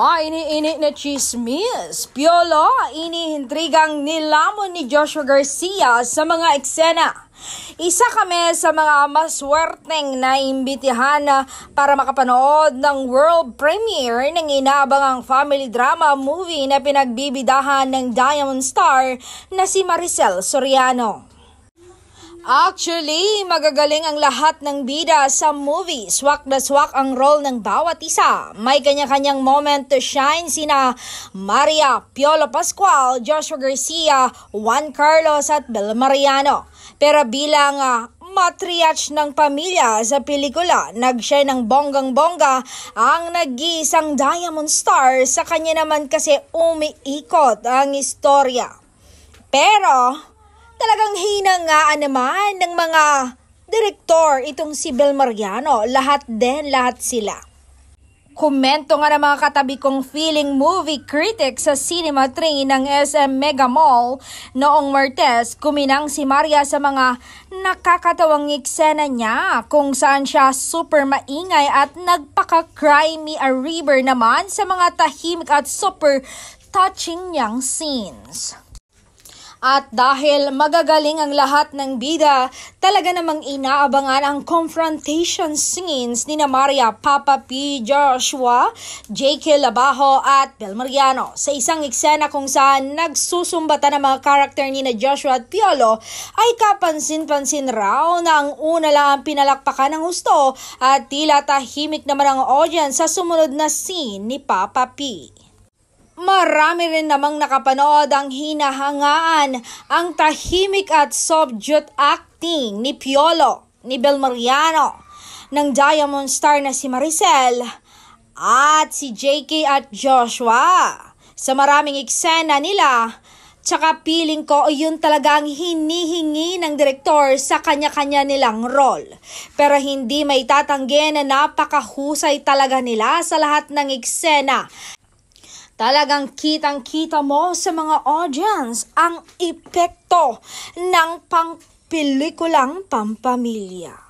Maini-ini na chismis. Piolo, inihintrigang nilamon ni Joshua Garcia sa mga eksena. Isa kami sa mga maswerteng naimbitihan para makapanood ng world premiere ng inaabangang family drama movie na pinagbibidahan ng Diamond Star na si Maricel Soriano. Actually, magagaling ang lahat ng bida sa movie. Swak na swak ang role ng bawat isa. May kanya-kanyang moment to shine sina Maria Piolo Pascual, Joshua Garcia, Juan Carlos at Bel Mariano. Pero bilang matriarch ng pamilya sa pelikula, nag-shine ng bonggang-bongga ang nag-iisang Diamond Star. Sa kanya naman kasi umiikot ang istorya. Pero talagang hinangaan naman ng mga direktor itong si Bel Mariano. Lahat sila. Komento nga ng mga katabi kong feeling movie critic sa Cinema 3 ng SM Mega Mall noong Martes, kuminang si Maria sa mga nakakatawang eksena niya kung saan siya super maingay at nagpaka-cry me a river naman sa mga tahimik at super touching niyang scenes. At dahil magagaling ang lahat ng bida, talaga namang inaabangan ang confrontation scenes ni Maria, Papa P, Joshua, J.K. Labajo at Bel Mariano. Sa isang eksena kung saan nagsusumbatan ang mga karakter ni Joshua at Piolo, ay kapansin-pansin raw na ang una lang ang pinalakpakan ng gusto at tila tahimik naman ang audience sa sumunod na scene ni Papa P. Marami rin namang nakapanood ang hinahangaan ang tahimik at subdued acting ni Piolo, ni Bel Mariano, ng Diamond Star na si Maricel at si JK at Joshua. Sa maraming eksena nila, tsaka piling ko yun talaga ang hinihingi ng direktor sa kanya-kanya nilang role. Pero hindi may tatanggi na napakahusay talaga nila sa lahat ng eksena. Talagang kitang-kita mo sa mga audience ang epekto ng pangpelikulang pampamilya.